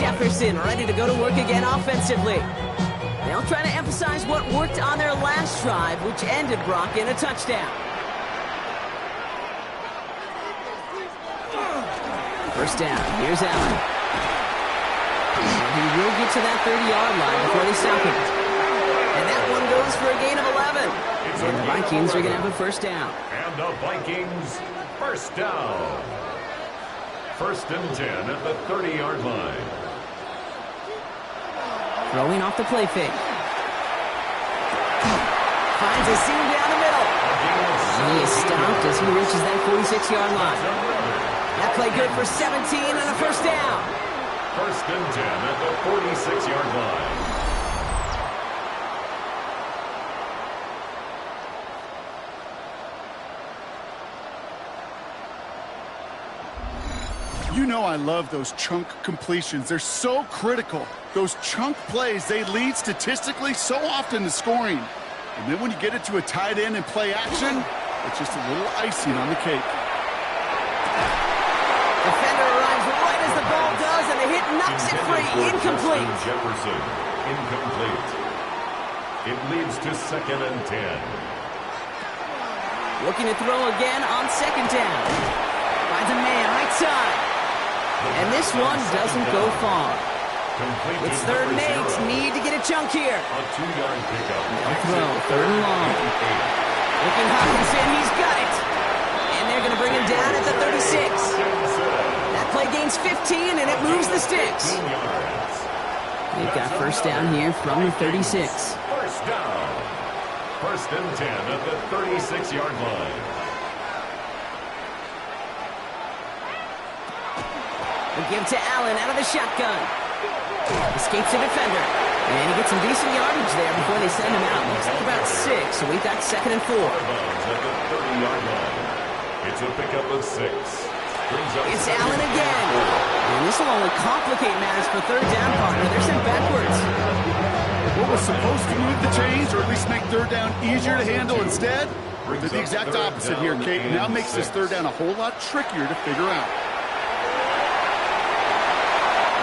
Jefferson ready to go to work again offensively. They'll try to emphasize what worked on their last drive, which ended, Brock, in a touchdown. First down. Here's Allen. He will get to that 30-yard line before they stop him. And that one goes for a gain of 11. And the Vikings are going to have a first down. And the Vikings, first down. First and 10 at the 30-yard line. Throwing off the play fake. Finds a seam down the middle. He is stopped as he reaches that 46-yard line. That play good for 17 and a first down. First and 10 at the 46-yard line. You know I love those chunk completions. They're so critical. Those chunk plays, they lead statistically so often to scoring. And then when you get it to a tight end and play action, it's just a little icing on the cake. Defender arrives right as the ball does, and the hit knocks it free. Incomplete. Jefferson, incomplete. It leads to second and 10. Looking to throw again on second down. Finds a man right side. And this one doesn't go far. It's third and 8. Need to get a chunk here. A 2-yard pickup. They'll throw. Third and long. Looking Hawkinson. He's got it. And they're going to bring him down at the 36. That play gains 15, and it moves the sticks. They've got first down here from the 36. First down. First and 10 at the 36-yard line. They give to Allen out of the shotgun. Escapes the defender. And he gets some decent yardage there before they send him out. Looks like about 6, so we've got second and 4. At the 30-yard line. It's a pickup of 6. It's Allen again. And this will only complicate matters for third down, partner. They're sent backwards. What was supposed to move the chains, or at least make third down easier to handle instead, did the exact opposite here, Kate. Now makes this third down a whole lot trickier to figure out.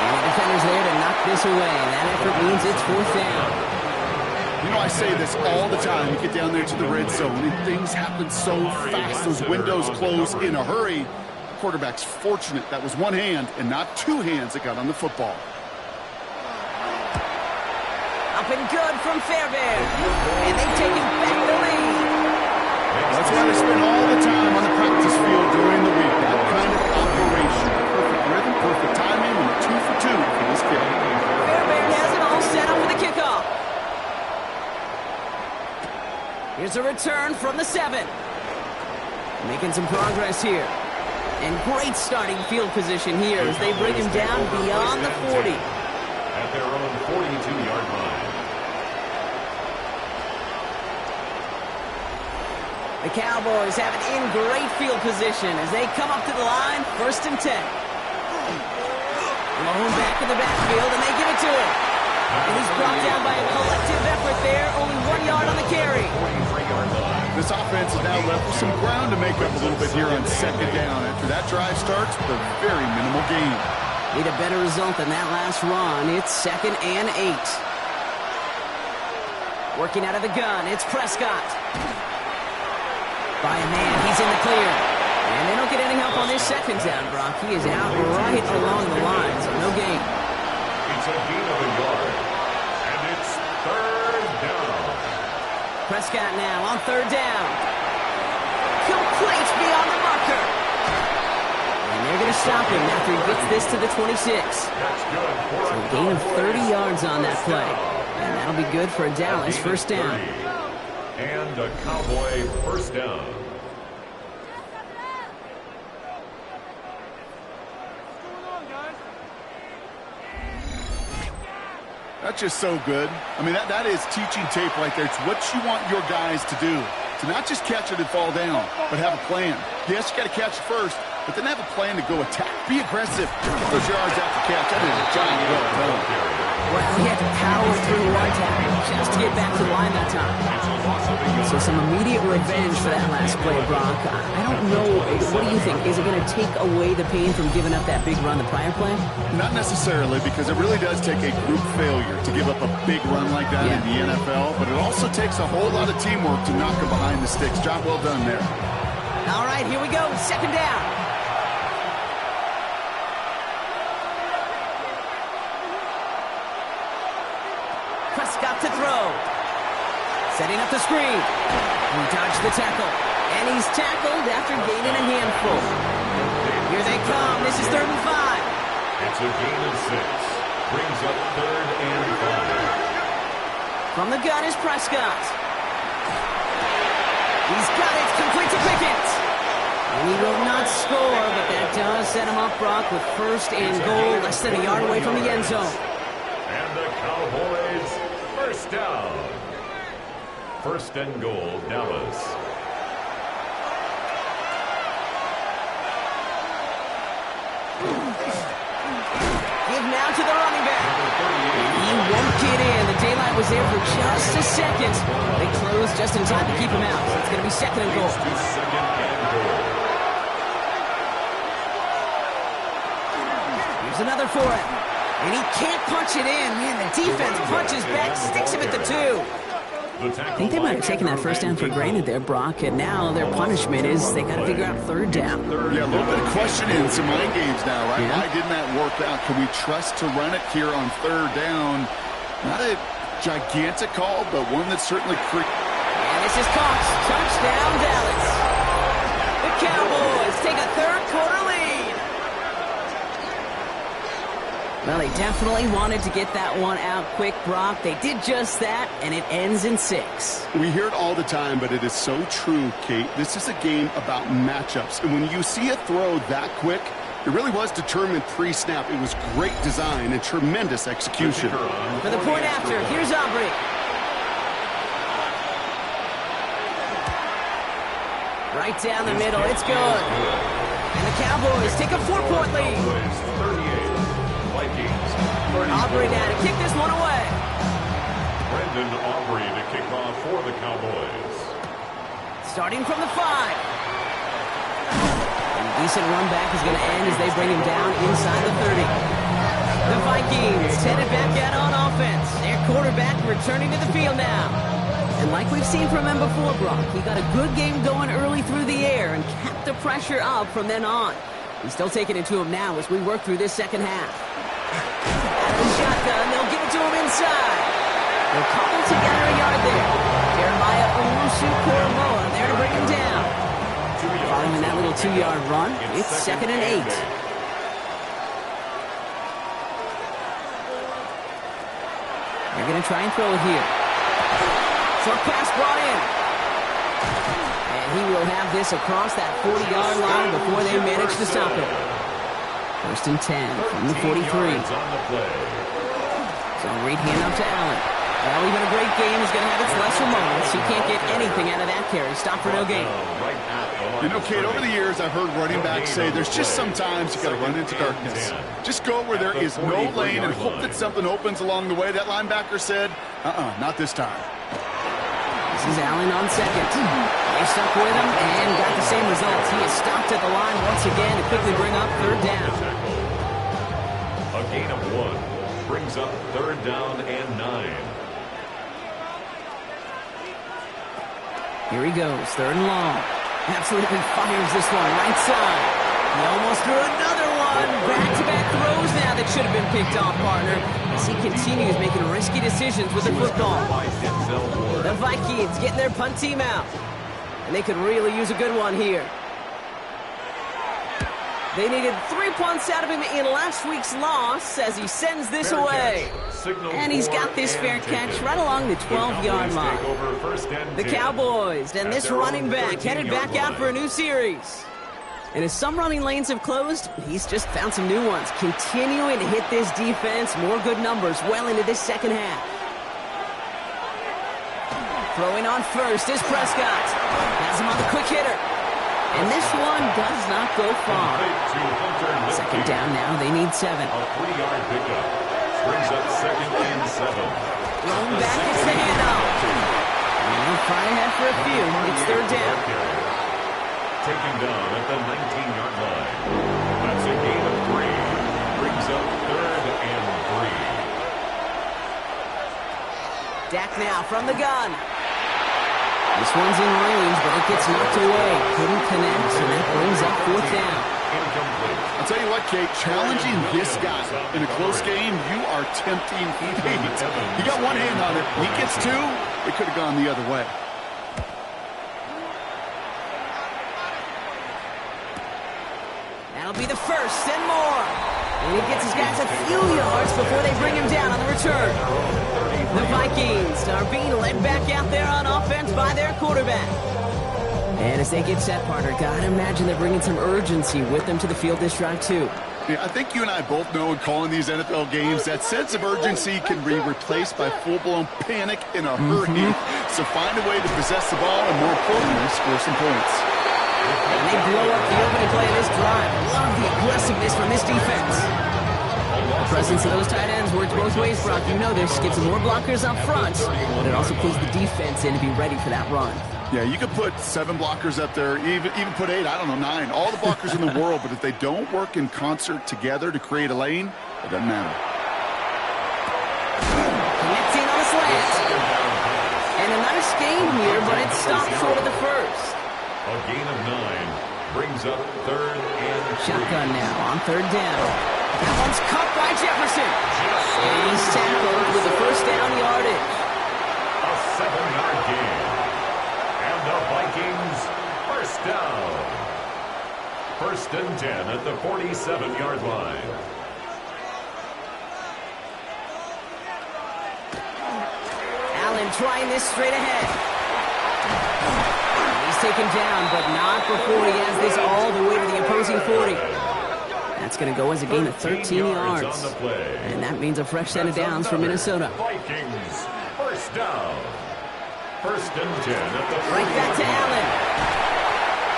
And the defender's there to knock this away. And that effort means it's fourth down. You know, I say this all the time. You get down there to the red zone, and things happen so fast. Those windows close in a hurry. The quarterback's fortunate that was one hand and not two hands that got on the football. Up and good from Fairbairn. And they've taken back the lead. That's why they spend all the time on the practice field during the week. That kind of operation. Perfect rhythm, perfect timing, and 2 for 2 for this kid. Fairbairn has it all set up for the kickoff. Here's a return from the 7. Making some progress here. And great starting field position here as they bring him down beyond the 40. At their own 42-yard line. The Cowboys have it in great field position as they come up to the line, first and 10. Blown back in the backfield, and they give it to him. And he's brought down by a collective effort there, only 1 yard on the carry. This offense is now left with some ground to make up a little bit here on second down. After that drive starts with a very minimal gain. Need a better result than that last run. It's second and 8. Working out of the gun, it's Prescott. By a man, he's in the clear. And they don't get any help on this second down, Brock. He is out right along the line, so no gain. It's a gain of a yard. And it's third down. Prescott now on third down. Complete beyond the marker. And they're going to stop him after he gets this to the 26. That's good. So a gain of 30 yards on that play. And that'll be good for a Dallas first down. And a Cowboy first down. That's just so good. I mean, that is teaching tape right there. It's what you want your guys to do. To not just catch it and fall down, but have a plan. Yes, you got to catch it first, but then have a plan to go attack. Be aggressive. Get those yards after catch. That is a job well done. Well, he had to power through one tackle just to get back to the line that time. So some immediate revenge for that last play, Brock. I don't know. What do you think? Is it going to take away the pain from giving up that big run the prior play? Not necessarily, because it really does take a group failure to give up a big run like that in the NFL, but it also takes a whole lot of teamwork to knock him behind the sticks. Job well done there. All right, here we go. Second down. Prescott to throw. Setting up the screen. He dodged the tackle. And he's tackled after gaining a handful. Here they come. This is 3rd and 5. It's a gain of 6. Brings up 3rd and 5. From the gun is Prescott. He's got it. Complete to Pickens. And he will not score, but that does set him up, Brock, with 1st and goal, less than a yard away from the end zone. And the Cowboys, 1st down. 1st and goal, Dallas. Give now to the running back. He won't get in. The daylight was there for just a second. They closed just in time to keep him out. So it's going to be 2nd and goal. Here's another for him. And he can't punch it in. Man, the defense punches back, sticks him at the 2. I think they might have taken that 1st down for granted there, Brock, and now their punishment is they got to figure out 3rd down. Yeah, a little bit of questioning, some mind games now, right? Why didn't that work out? Can we trust to run it here on 3rd down? Not a gigantic call, but one that's certainly And this is Cox. Touchdown, Dallas. The Cowboys take a 3rd quarter lead. Well, they definitely wanted to get that one out quick, Brock. They did just that, and it ends in 6. We hear it all the time, but it is so true, Kate. This is a game about matchups. And when you see a throw that quick, it really was determined pre-snap. It was great design and tremendous execution. For the point after, here's Aubrey. Right down the middle, it's good. And the Cowboys take a 4-point lead. Aubrey now to kick this one away. Brendan Aubrey to kick off for the Cowboys. Starting from the 5. And decent run back is going to end as they bring him down inside the 30. The Vikings headed back out on offense. Their quarterback returning to the field now. And like we've seen from him before, Brock, he got a good game going early through the air and kept the pressure up from then on. He's still taking it to him now as we work through this second half. Out of the shotgun, they'll give it to him inside. They'll cobble together a yard there. Jeremiah Owusu-Koramoah there to bring him down. Following that little 2-yard run, it's 2nd and 8. They're going to try and throw it here. Short pass brought in. And he will have this across that 40-yard line before they manage to stop it. 1st and 10 from the 43. So Reed hand up to Allen. Well, even a great game is going to have its lesser moments. He can't get anything out of that carry. Stop for no gain. You know, Kate, over the years, I've heard running backs say there's just sometimes you got to run into darkness. Just go where there is no lane and hope that something opens along the way. That linebacker said, not this time. This is Allen on 2nd. They stuck with him and got the same results. He is stopped at the line once again to quickly bring up 3rd down. A gain of 1 brings up 3rd down and 9. Here he goes, 3rd and long. Absolutely fires this one right side. He almost threw another one. Back-to-back throws now that should have been picked off, partner. As he continues making risky decisions with the football. The Vikings getting their punt team out. And they could really use a good one here. They needed 3 punts out of him in last week's loss as he sends this away. And he's got this fair catch right along the 12-yard line. The Cowboys and this running back headed back out for a new series. And as some running lanes have closed, he's just found some new ones. Continuing to hit this defense, more good numbers well into this second half. Throwing on first is Prescott. Has him on the quick hitter. And this one does not go far. 2nd down now, they need 7. A 3-yard pickup brings up second and 7. Rolling back, it's the handoff. And they'll fly ahead for a few. It's third down. Taken down at the 19-yard line. That's a gain of 3. Brings up third and 3. Dak now from the gun. This one's in range, but it gets knocked away. Couldn't connect, and that brings up fourth down. Incomplete. I'll tell you what, Kate, challenging this guy in a close game, you are tempting fate. He got one hand on it. He gets two. It could have gone the other way. That'll be the first and more. And he gets his guys a few yards before they bring him down on the return. The Vikings are being led back out there on offense by their quarterback. And as they get set, partner, gotta imagine they're bringing some urgency with them to the field this drive, too. Yeah, I think you and I both know in calling these NFL games that sense of urgency can be replaced by full-blown panic in a hurry. So find a way to possess the ball and, more importantly, score some points. And they blow up the opening play of this drive. Love the aggressiveness from this defense. The presence of those tight ends works both ways, Brock. You know this. Gives them more blockers up front, but it also pulls the defense in to be ready for that run. Yeah, you could put 7 blockers up there, even put 8, I don't know, 9. All the blockers in the world, but if they don't work in concert together to create a lane, it doesn't matter. Connecting on a slant. And a nice gain here, but it stopped short of the first. A gain of 9 brings up third and 3. Shotgun now on third down. That one's caught by Jefferson. And he's tackled with the first down yardage. A 7-yard gain. And the Vikings first down. First and 10 at the 47-yard line. Allen trying this straight ahead. He's taken down, but not before he has this all the way to the opposing 40. That's going to go as a gain of 13 yards. And that means a fresh set of downs for Minnesota. Vikings first down. First and 10 at the right back to Allen.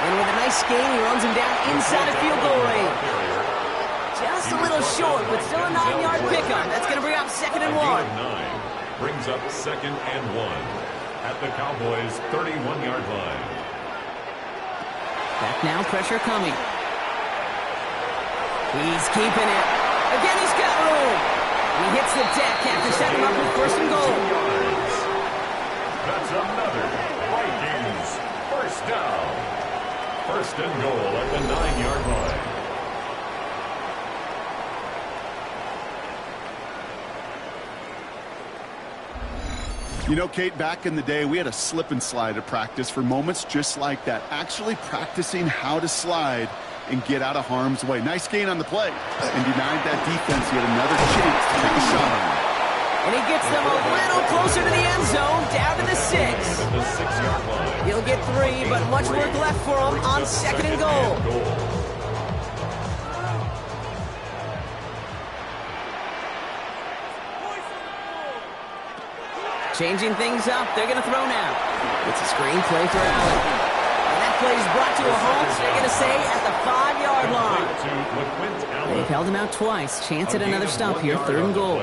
And with a nice gain, he runs him down inside of field goal range. Just a little short, but still a 9-yard pickup. That's going to bring up second and 1. Brings up second and 1 at the Cowboys' 31-yard line. Back now, pressure coming. He's keeping it. Again, he's got room. He hits the deck after setting him up with first and goal. That's another Vikings first down. First and goal at the 9-yard line. You know, Kate, back in the day, we had a slip and slide at practice for moments just like that. Actually practicing how to slide and get out of harm's way. Nice gain on the play. And denied that defense yet another chance to take a shot on him. And he gets them a little closer to the end zone, down to the 6. The 6-yard line. He'll get 3, but much work left for him on second and goal. Changing things up, they're going to throw now. It's a screen play for Allen. And that play is brought to a halt, they're going to say, at the 5-yard line. They've held him out twice. Chance at another stop here, third and goal.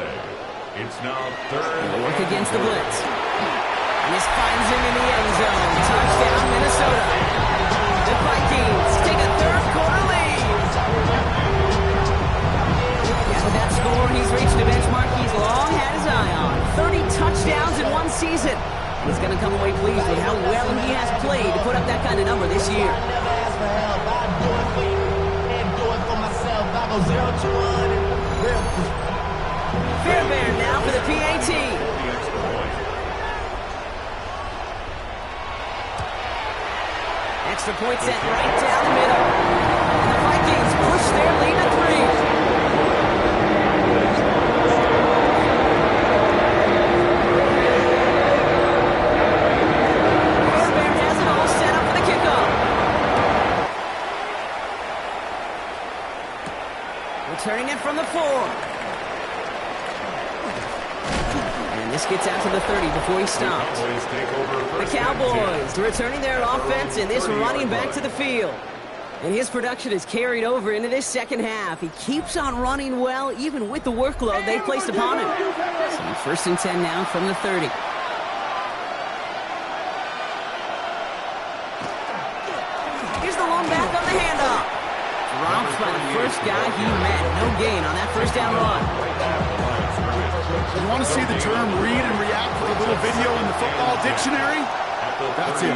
It's now third. They'll work against the blitz. And this finds him in the end zone. Touchdown, Minnesota. The Vikings take a third-quarter lead. Yeah, with that score, he's reached a benchmark he's long had his eye on. 30 touchdowns in one season. He's going to come away pleased with how well he has played to put up that kind of number this year. Fairbairn now for the PAT. Extra point set right down the middle. And the Vikings push their lead to 3. Fairbairn has it all set up for the kickoff. Returning it from the 4. This gets out to the 30 before he stops. The Cowboys returning their offense, and this running back to the field. And his production is carried over into this second half. He keeps on running well, even with the workload they placed upon him. So 1st and 10 now from the 30. Here's the long back on the handoff. Dropped by the first guy he met. No gain on that first down run. You want to see the term read and react with a little video in the football dictionary? That's it.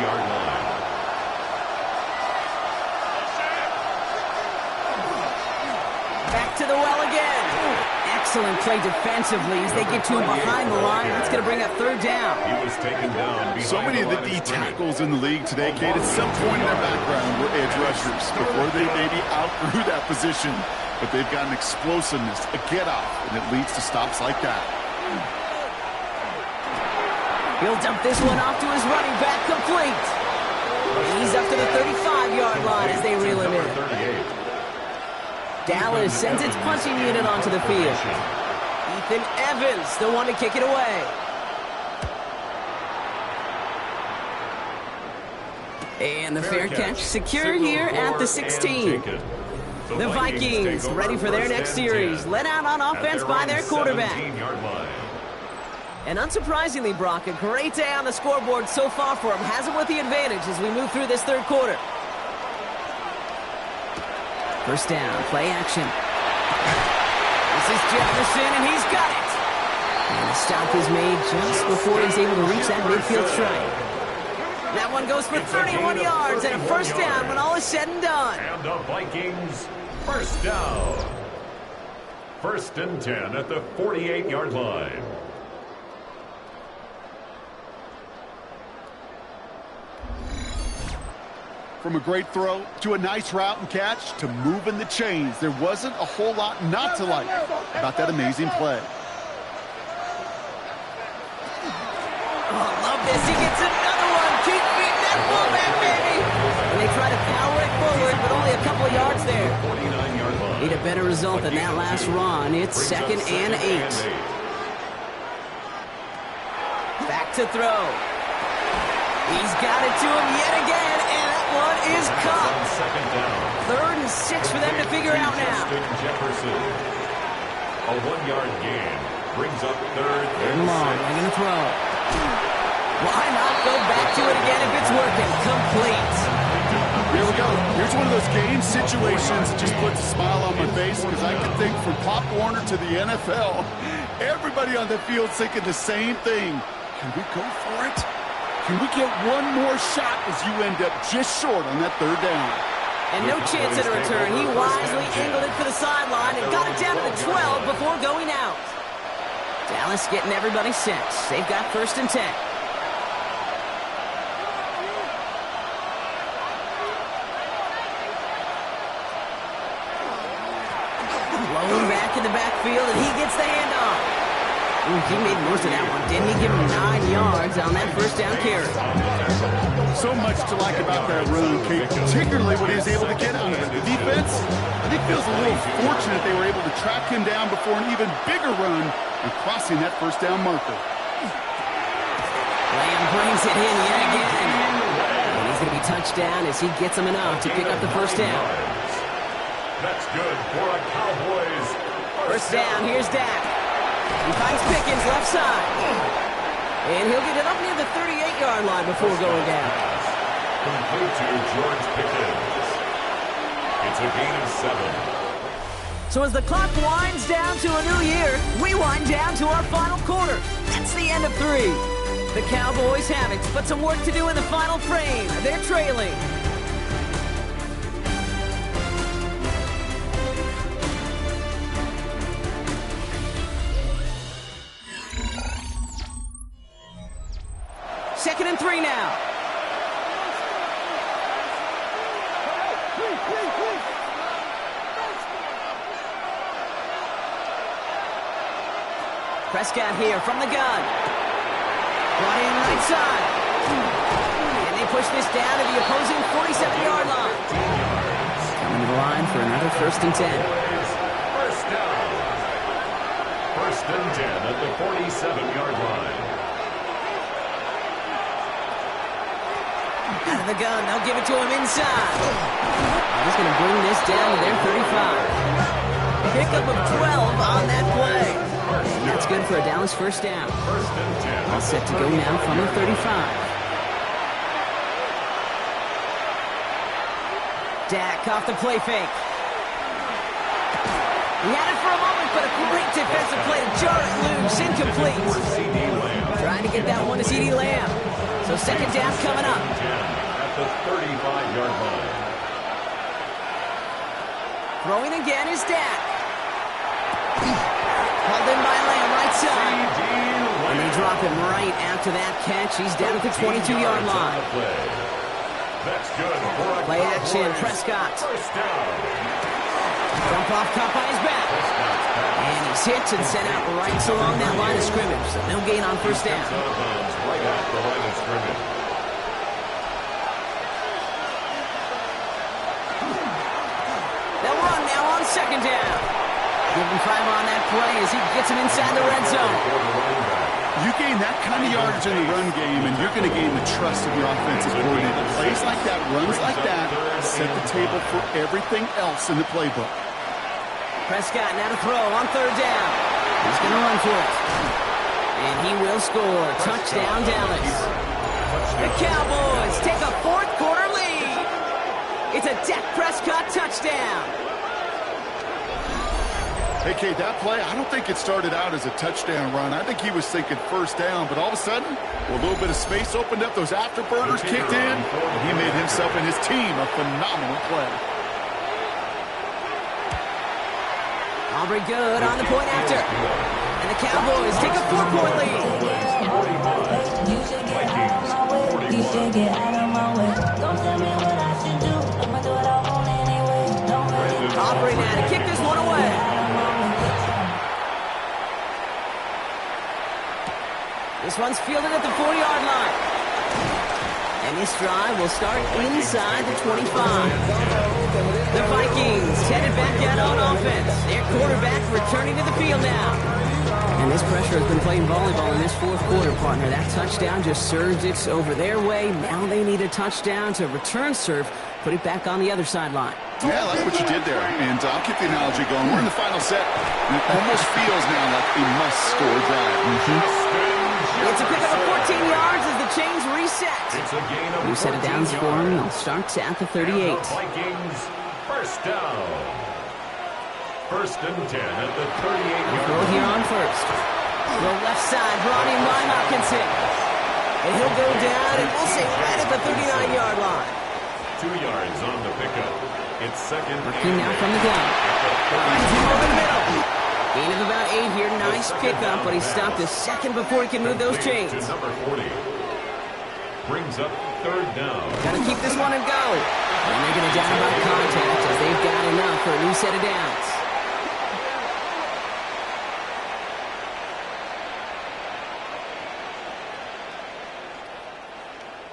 Back to the well again. Excellent play defensively as they get to him behind the line. That's going to bring up 3rd down. He was taken down. So many of the D tackles in the league today, Kate, at some point in their background were edge rushers before they maybe outgrew that position. But they've got an explosiveness, a get-off, and it leads to stops like that. He'll dump this one off to his running back, complete. He's up to the 35-yard line as they reel him in. Dallas sends its punching unit onto the field. Ethan Evans, the one to kick it away. And the fair catch secured here at the 16. The Vikings ready for their next series, led out on offense by their quarterback. And unsurprisingly, Brock, a great day on the scoreboard so far for him. Has him with the advantage as we move through this 3rd quarter. 1st down, play action. This is Jefferson, and he's got it. And the stop is made just before he's able to reach that midfield strike. That one goes for 31 yards and a 1st down when all is said and done. And the Vikings, 1st down. 1st and 10 at the 48-yard line. From a great throw to a nice route and catch to moving the chains, there wasn't a whole lot not to like about that amazing play. Oh, love this. He gets another one. Keep beating that fullback, baby. And they try to power it forward, but only a couple of yards there. 49-yard line. Need a better result than that last run. It's 2nd and 8. Back to throw. He's got it to him yet again, and that one is caught. 3rd and 6 for them to figure out now. Jefferson. A 1-yard gain brings up 3rd and Long, they're going to throw. Why not go back to it again if it's working? Complete. Here we go. Here's one of those game situations that just puts a smile on my face because I can think from Pop Warner to the NFL, everybody on the field thinking the same thing. Can we go for it? Can we get one more shot as you end up just short on that 3rd down? And no chance at a return. He wisely angled it for the sideline and got it down to the 12 before going out. Dallas getting everybody set. They've got 1st and 10. Blown back in the backfield, and he gets the handoff. Ooh, he made most of that one, didn't he? Give him 9 yards on that 1st down carry. So much to like about that run, Kate, particularly what he was able to get out of it. The defense, I think, feels a little fortunate they were able to track him down before an even bigger run and crossing that 1st down marker. Lamb brings it in yet again. And he's going to be touched down as he gets him enough to pick up the 1st down. That's good for a Cowboys. 1st down, here's Dak. He finds Pickens left side. And he'll get it up near the 38-yard line before going down. Complete to George Pickens. It's a gain of 7. So as the clock winds down to a new year, we wind down to our final quarter. That's the end of 3. The Cowboys have it, but some work to do in the final frame. They're trailing. Second and 3 now. Prescott here from the gun. Brought in right side. And they push this down to the opposing 47-yard line. Coming to the line for another 1st and 10. 1st down. 1st and 10 at the 47-yard line. Out of the gun, they'll give it to him inside. He's going to bring this down to their 35. Pickup of 12 on that play. And that's good for a Dallas first down. All set to go now from the 35. Dak off the play fake. He had it for a moment, but a great defensive play to jar it loose, incomplete. Trying to get that one to CeeDee Lamb. So second down coming up. At the 35-yard line. Throwing again is Dak. Held in by Lamb, right side. And they drop him right after that catch. He's down at the 22-yard line. That's good. Play action, Prescott. Dump off, caught by his back. And he's hit and sent out right along that line of scrimmage. So no gain on first down. Right at the line of scrimmage. They'll run now on second down. Give him 5 on that play as he gets him inside the red zone. You gain that kind of yardage in the run game, and you're going to gain the trust of your offensive coordinator. Plays like that, runs like that, set the table for everything else in the playbook. Prescott now to throw on third down. He's going to run for it. And he will score. Touchdown, Dallas. The Cowboys take a fourth quarter lead. It's a Dak Prescott touchdown. Hey, Kate, that play, I don't think it started out as a touchdown run. I think he was thinking first down, but all of a sudden, a little bit of space opened up, those afterburners kicked in, and he made himself and his team a phenomenal play. Aubrey good on the point after. And the Cowboys take a 4-point lead. You should get out of my way. Don't tell me what I should do. I'ma do it all on anyway. Don't worry. Aubrey now to kick this one away. This one's fielded at the 4-yard line. And this drive will start inside the 25. The Vikings headed back out on offense. Their quarterback returning to the field now. And this pressure has been playing volleyball in this fourth quarter, partner. That touchdown just served it over their way. Now they need a touchdown to return serve, put it back on the other sideline. Yeah, I like what you did there. And I'll keep the analogy going. We're in the final set. And it almost feels now like a must-score drive. It's a pickup of 14 yards as the chains reset. New set of downs for him. They'll start at the 38. Vikings first down. First and 10 at the 38. Throw here on first. Throw left side, brought in by Hopkinson. And he'll go down, and we'll say right at the 39-yard line. 2 yards on the pickup. It's second. Working now from the gun. Finds him over the middle. Gain of about 8 here. Nice pickup, but he stopped a second before he can move those chains. Number 40 brings up third down. Got to keep this one and go. And they're going to down by contact as they've got enough for a new set of downs.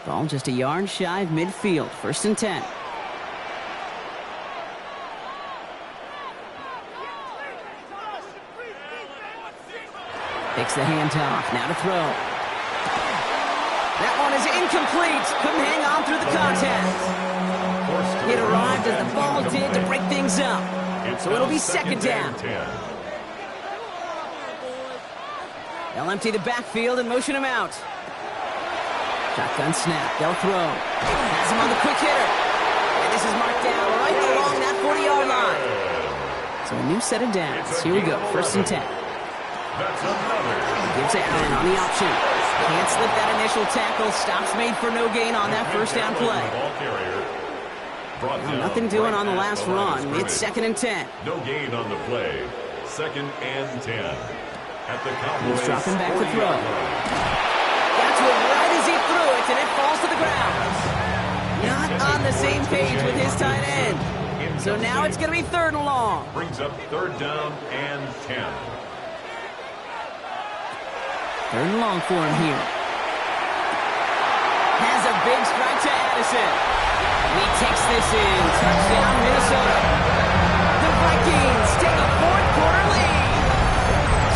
Ball just a yard shy of midfield. First and 10. Takes the handoff. Now to throw. That one is incomplete. Couldn't hang on through the contact. It arrived as the ball did to break things up. So it'll be second down. They'll empty the backfield and motion him out. Shotgun snap. They'll throw. Has him on the quick hitter. And this is marked down right along that 40-yard line. So a new set of downs. Here we go. First and 10. Gives Allen on the option. Can't slip that initial tackle. Stops made for no gain on that first down play. Well, nothing doing on the last run. It's second and 10. No gain on the play. Second and 10. At the Cowboys. He's dropping back to throw. Got to it right as he threw it, and it falls to the ground. Not on the same page with his tight end. So now it's going to be third and long. Brings up third down and 10. Third and long for him here. Has a big strike to Addison. He takes this in. Touchdown, Minnesota. The Vikings take a fourth quarter lead.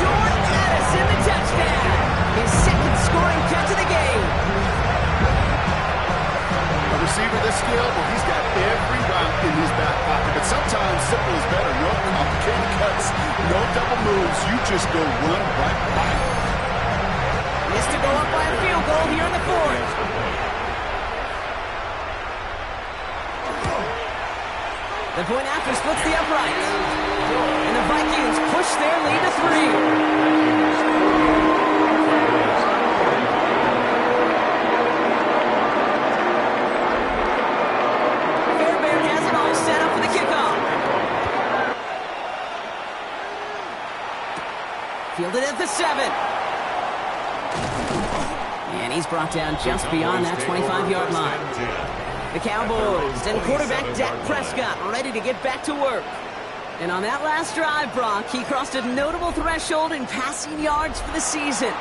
Jordan Addison, the touchdown. His second scoring catch of the game. skill, well, he's got every route in his back pocket. But sometimes simple is better. No complicated cuts, no double moves. You just go run right by him. Missed to go up by a field goal here in the fourth. The point after splits the uprights. And the Vikings push their lead to 3. Fairbairn has it all set up for the kickoff. Fielded at the 7. And he's brought down just beyond that 25-yard line. The Cowboys and quarterback Dak Prescott ready to get back to work. And on that last drive, Brock, he crossed a notable threshold in passing yards for the season.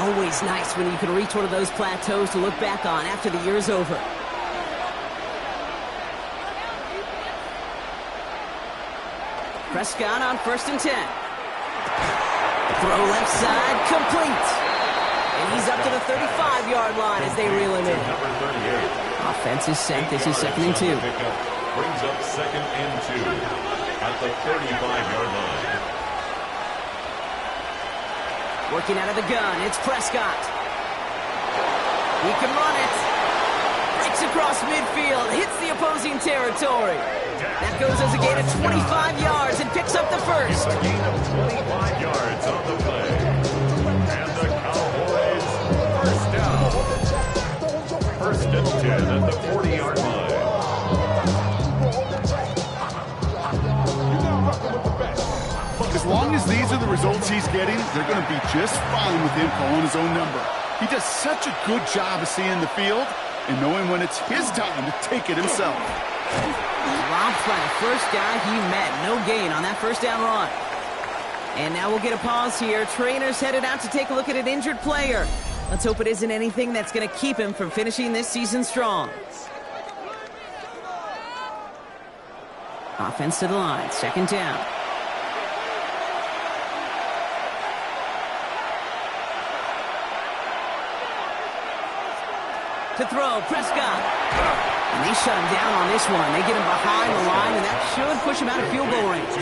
Always nice when you can reach one of those plateaus to look back on after the year's over. Prescott on 1st and 10. Throw left side, complete. And he's up to the 35-yard line as they reel him in. Offense is set. This is 2nd and 2. Brings up 2nd and 2 at the 35-yard line. Working out of the gun, it's Prescott. He can run it. Breaks across midfield, hits the opposing territory. That goes as a gain of 25 yards and picks up the first. A gain of 25 yards on the play. And the Cowboys first down. 1st and 10 at the 40-yard line. As long as these are the results he's getting, they're going to be just fine with him calling his own number. He does such a good job of seeing the field and knowing when it's his time to take it himself. Dropped by the first guy he met. No gain on that first down run. And now we'll get a pause here. Trainer's headed out to take a look at an injured player. Let's hope it isn't anything that's going to keep him from finishing this season strong. Offense to the line. 2nd down. To throw, Prescott. And they shut him down on this one. They get him behind the line, and that should push him out of field goal range.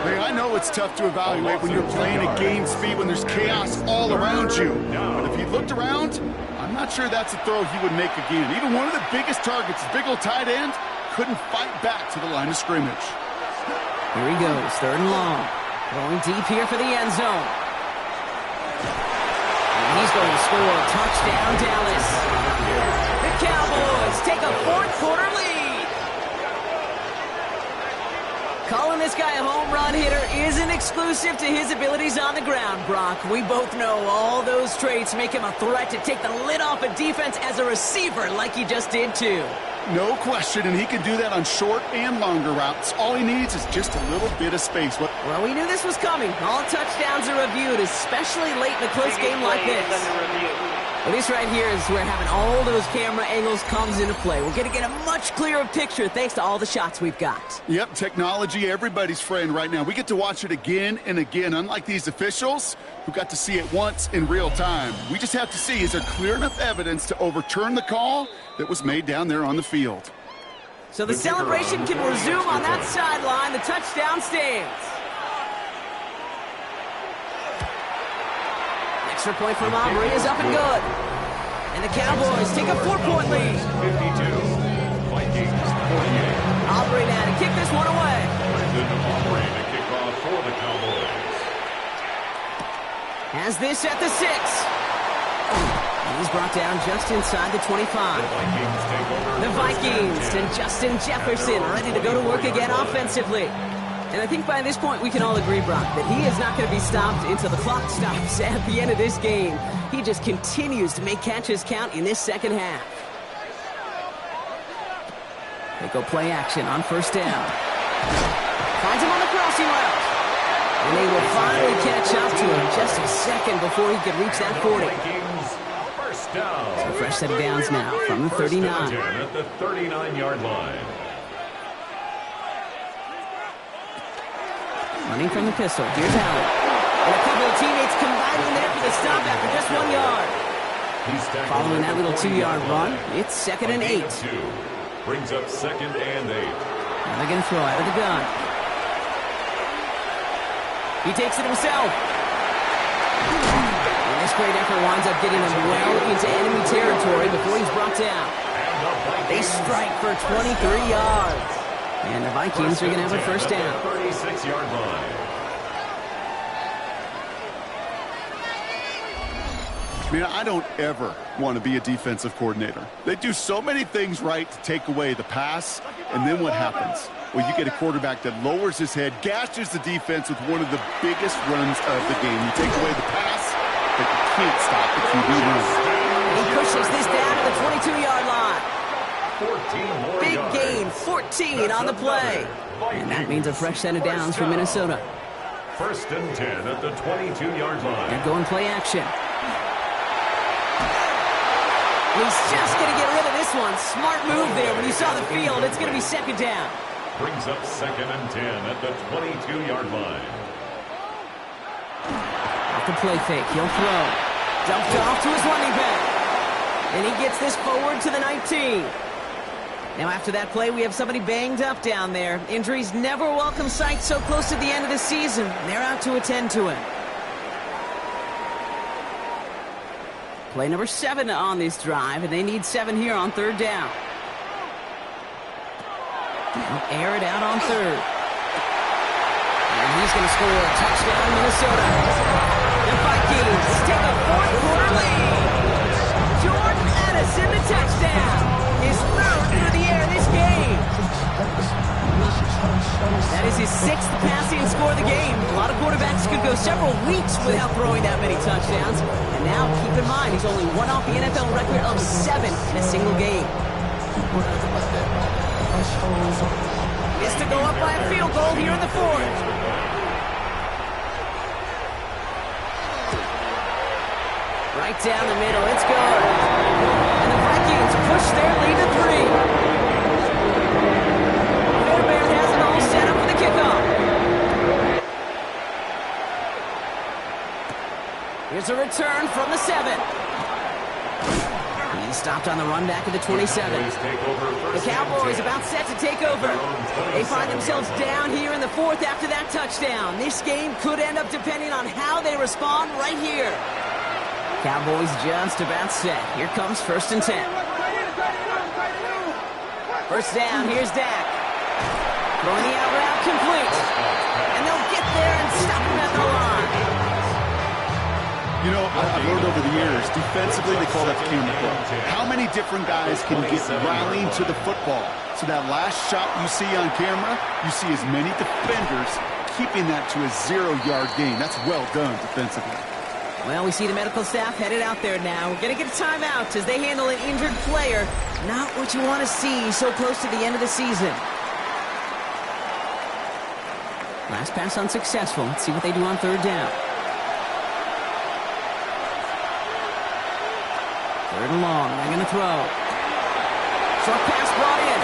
Hey, I know it's tough to evaluate when you're playing at game speed when there's chaos all around you. But if he looked around, I'm not sure that's a throw he would make again. Even one of the biggest targets, his big old tight end, couldn't fight back to the line of scrimmage. Here he goes, 3rd and long. Going deep here for the end zone. He's going to score. Touchdown, Dallas. The Cowboys take a 4th quarter lead. Calling this guy a home run hitter isn't exclusive to his abilities on the ground, Brock. We both know all those traits make him a threat to take the lid off a defense as a receiver like he just did too. No question, and he can do that on short and longer routes. All he needs is just a little bit of space. Well, we knew this was coming. All touchdowns are reviewed, especially late in a close game like this. Well, this right here is where having all those camera angles comes into play. We're going to get a much clearer picture thanks to all the shots we've got. Yep, technology, everybody's friend right now. We get to watch it again and again, unlike these officials who got to see it once in real time. We just have to see, is there clear enough evidence to overturn the call that was made down there on the field? So the celebration can resume on that sideline. The touchdown stands. Extra point from Aubrey is up and good. And the Cowboys take a 4-point lead. 52. Vikings 48. Aubrey now to kick this one away. Brendan Aubrey to kick off for the Cowboys. Has this at the 6. And he's brought down just inside the 25. The Vikings and Justin Jefferson ready to go to work again offensively. And I think by this point we can all agree, Brock, that he is not going to be stopped until the clock stops at the end of this game. He just continues to make catches count in this second half. They go play action on 1st down. Finds him on the crossing route. And they will finally catch up to him just a second before he can reach that 40. So fresh set of downs now from the 39. At the 39-yard line. Running from the pistol. Here's Allen. And a couple of teammates combining there for the stop after just 1 yard. Following that little 2-yard run, it's 2nd and 8. Brings up 2nd and 8. Now they're going to throw out of the gun. He takes it himself. And this great effort winds up getting him well into enemy territory before he's brought down. They strike for 23 yards. And the Vikings are going to have a first down. 36-yard line. Man, I don't ever want to be a defensive coordinator. They do so many things right to take away the pass, and then what happens? Well, you get a quarterback that lowers his head, gashes the defense with one of the biggest runs of the game. You take away the pass, but you can't stop the QB run. He pushes this down to the 22-yard line. 14 more Big yards. gain, 14 on the play. And that means a fresh set of downs for Minnesota. 1st and 10 at the 22-yard line. They're going play action. He's just going to get rid of this one. Smart move there. When you saw the field, it's going to be 2nd down. Brings up 2nd and 10 at the 22-yard line. Off the play fake, he'll throw. Dumped off to his running back. And he gets this forward to the 19. Now after that play, we have somebody banged up down there. Injuries never a welcome sight so close to the end of the season. They're out to attend to him. Play number 7 on this drive, and they need 7 here on 3rd down. They'll air it out on 3rd. And he's going to score a touchdown, Minnesota. The Vikings take a 4th-quarter lead. Jordan Addison, the touchdown. His 3rd through the air this game. That is his 6th passing score of the game. A lot of quarterbacks could go several weeks without throwing that many touchdowns. And now, keep in mind, he's only one off the NFL record of 7 in a single game. Is to go up by a field goal here in the 4th. Right down the middle, it's good. And the Vikings push their lead to 3. Fairbairn has it all set up for the kickoff. Here's a return from the 7. He's stopped on the run back at the 27. The Cowboys about set to take over. They find themselves down here in the 4th after that touchdown. This game could end up depending on how they respond right here. Cowboys just about set. Here comes 1st and 10. First down, here's Dak. Throwing the out route complete. And they'll get there and stop him at the line. You know, I've learned over the years, defensively they call that the camera play. How many different guys can get rallying to the football? So that last shot you see on camera, you see as many defenders keeping that to a 0-yard gain. That's well done defensively. Well, we see the medical staff headed out there now. We're going to get a timeout as they handle an injured player. Not what you want to see so close to the end of the season. Last pass unsuccessful. Let's see what they do on 3rd down. 3rd and long. They're going to throw. Short pass brought in.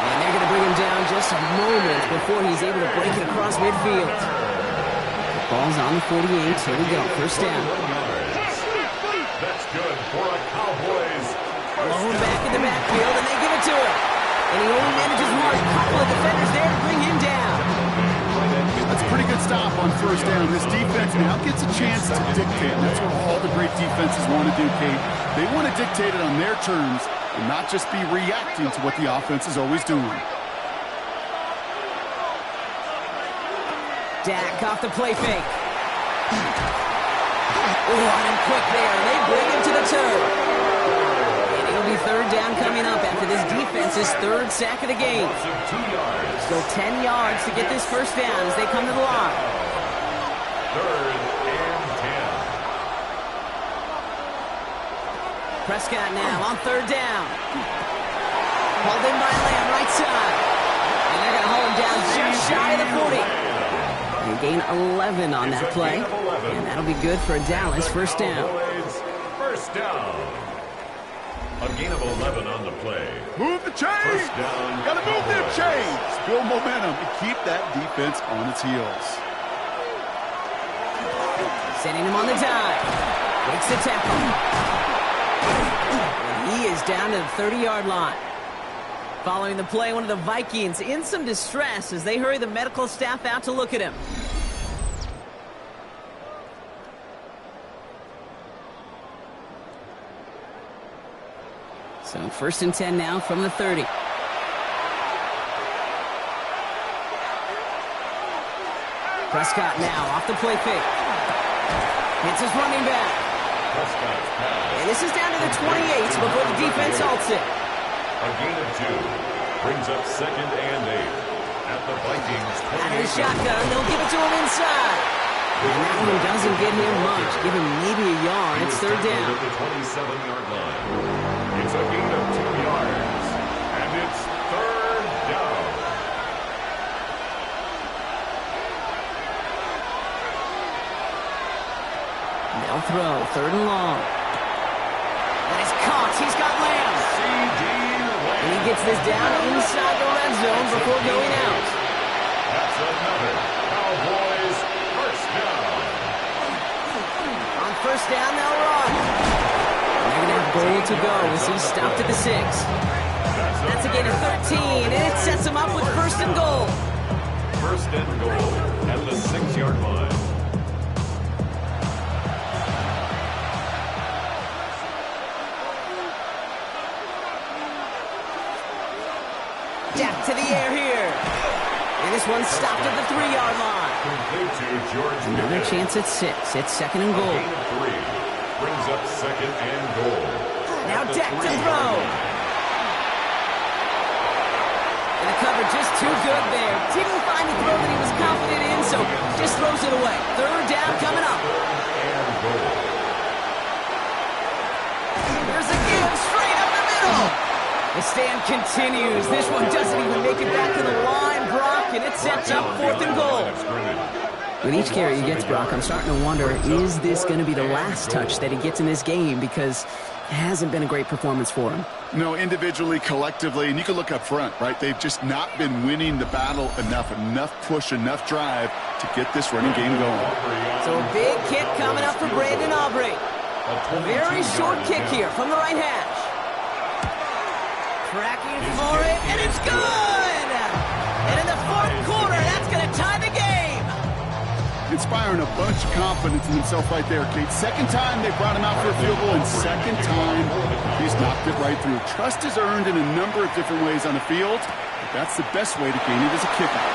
And they're going to bring him down just a moment before he's able to break it across midfield. Ball's on the 48. Here we go. First down. That's good for a Cowboys. Blown back in the backfield, and they give it to him. And he only manages one. A couple of defenders there to bring him down. That's a pretty good stop on 1st down. This defense now gets a chance to dictate. That's what all the great defenses want to do, Kate. They want to dictate it on their terms and not just be reacting to what the offense is always doing. Dak off the play fake. Running quick there. They bring him to the turf. And it'll be 3rd down coming up after this defense's 3rd sack of the game. Still 10 yards to get this first down as they come to the line. 3rd and 10. Prescott now on 3rd down. Hauled in by Lamb, right side. And they're going to hold him down just shy of the 40. They gain 11 on that play. And that'll be good for Dallas. First down. First down. A gain of 11 on the play. Move the chains! First down. Got to move them chains! Build momentum and keep that defense on its heels. Sending him on the dive. Breaks the tackle. He is down to the 30-yard line. Following the play, one of the Vikings in some distress as they hurry the medical staff out to look at him. So 1st and 10 now from the 30. Prescott now off the play fake. Hits his running back. And this is down to the 28 before the defense halts it. A gain of 2 brings up 2nd and 8 at the Vikings 28. Out of the shotgun, they'll give it to him inside. And that one doesn't get him much. Give him maybe a yard. It's 3rd down. At the 27-yard line. It's a gain of 2 yards. And it's 3rd down. They'll throw. 3rd and long. And it's caught. He's got Lamb. And he gets this down inside the red zone before going out. That's another Cowboys 1st down. On 1st down, they'll run. And they're going to have goal to go as he's stopped at the 6. That's a gain of 13, and it sets him up with 1st and goal. 1st and goal at the 6-yard line. Dak to the air here. And this one's stopped at the 3-yard line. Complete to George Another Pickens. chance at 6. It's 2nd and goal. Gain of 3 brings up 2nd and goal. Now At the Dak to 3-yard throw. line. And the cover just too good there. Didn't find the throw that he was confident in, so just throws it away. 3rd down coming up. And goal. There's a give straight up the middle. The stand continues. This one doesn't even make it back to the line, Brock, and it sets up 4th and goal. With each carry he gets, Brock, I'm starting to wonder, is this going to be the last touch that he gets in this game? Because it hasn't been a great performance for him. No, individually, collectively, and you can look up front, right? They've just not been winning the battle enough push, enough drive to get this running game going. So a big kick coming up for Brandon Aubrey. A very short kick here from the right hash. Tracking for it, and it's good! And in the 4th quarter, that's going to tie the game. Inspiring a bunch of confidence in himself right there, Kate. 2nd time they brought him out for a field goal, and 2nd time he's knocked it right through. Trust is earned in a number of different ways on the field, but that's the best way to gain it as a kicker.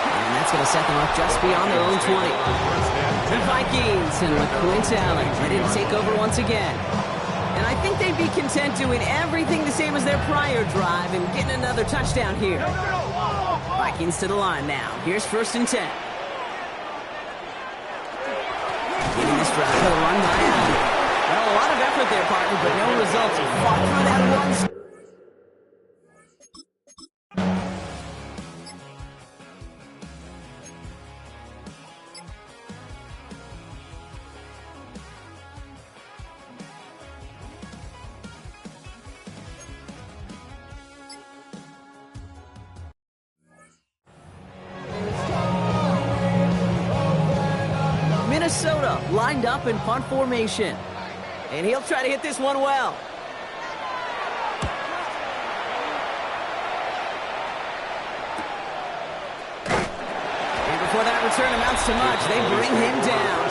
And that's going to set them up just beyond their own 20. The Vikings and LeQuint Allen ready to take over once again. And I think they'd be content doing everything the same as their prior drive and getting another touchdown here. Vikings to the line now. Here's 1st and 10. Getting this drive with a run by Allen. Well, a lot of effort there, partner, but no results. Fought through that one. Minnesota lined up in punt formation. And he'll try to hit this one well. And before that return amounts to much, they bring him down.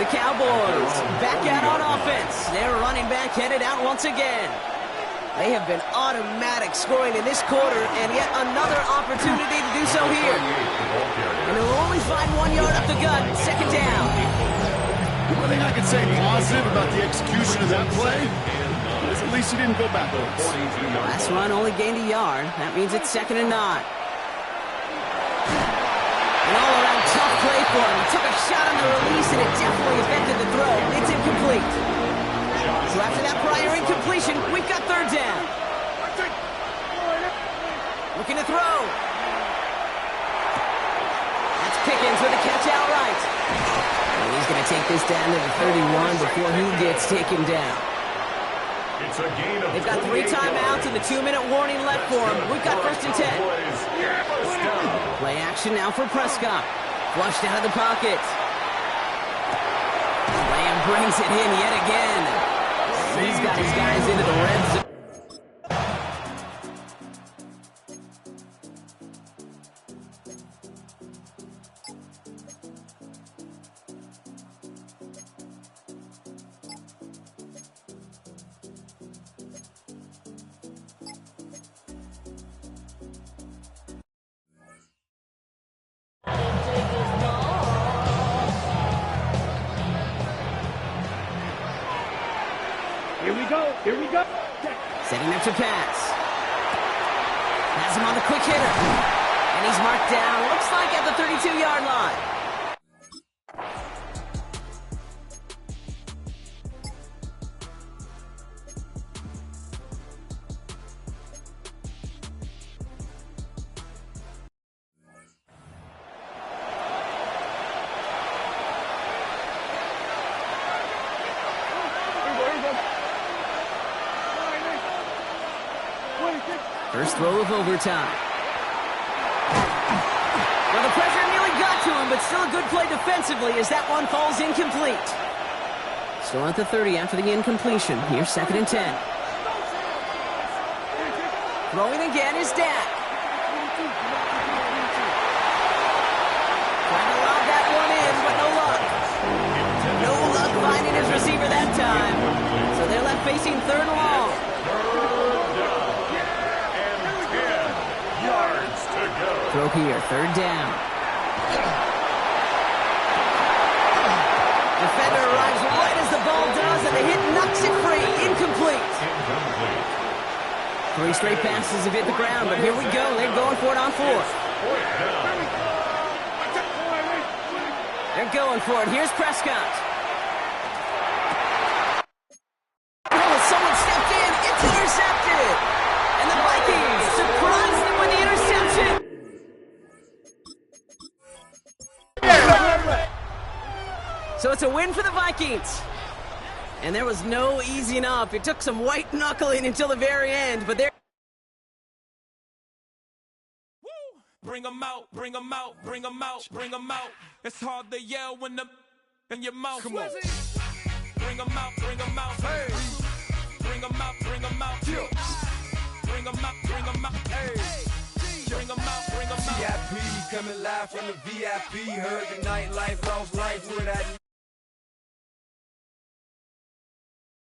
The Cowboys back out on offense. Their running back headed out once again. They have been automatic scoring in this quarter, and yet another opportunity to do so here. And they'll only find 1 yard up the gut, 2nd down. One thing I can say positive about the execution of that play is at least he didn't go backwards. Last run only gained a yard. That means it's 2nd and 9. An all-around tough play for him. He took a shot on the release, and it definitely affected the throw. It's incomplete. So after that prior incompletion, we've got 3rd down. Looking to throw. That's Pickens with a catch outright. And he's going to take this down to the 31 before he gets taken down. It's a gain of They've got 3 timeouts and the 2-minute warning left for him. We've got 1st and 10. Play action now for Prescott. Flushed out of the pocket. Lamb brings it in yet again. He's got his guys into the red zone. Here we go. Setting up to pass. Has him on the quick hitter. And he's marked down, looks like at the 32-yard line. First throw of overtime. Well, the pressure nearly got to him, but still a good play defensively as that one falls incomplete. Still at the 30 after the incompletion. Here's 2nd and 10. Throwing again is Dak. Trying to lob that one in, but no luck. No luck finding his receiver that time. So they're left facing 3rd and long. Throw here, 3rd down. Defender arrives right as the ball does, and the hit knocks it free. Incomplete. 3 straight passes have hit the ground, but here we go. They're going for it on 4th. They're going for it. Here's Prescott. Oh, someone stepped in. It's intercepted. And the Vikings surprise them with the interception. So it's a win for the Vikings. And there was no easing up. It took some white knuckling until the very end, but they're... Bring them out, bring them out, bring them out, bring them out. It's hard to yell when the in your mouth. Come on. Bring them out, bring them out. Hey. Bring them out, bring them out. Bring them out, bring them out. Hey. Bring them out, bring them out. VIP coming live from the VIP. Heard the nightlife.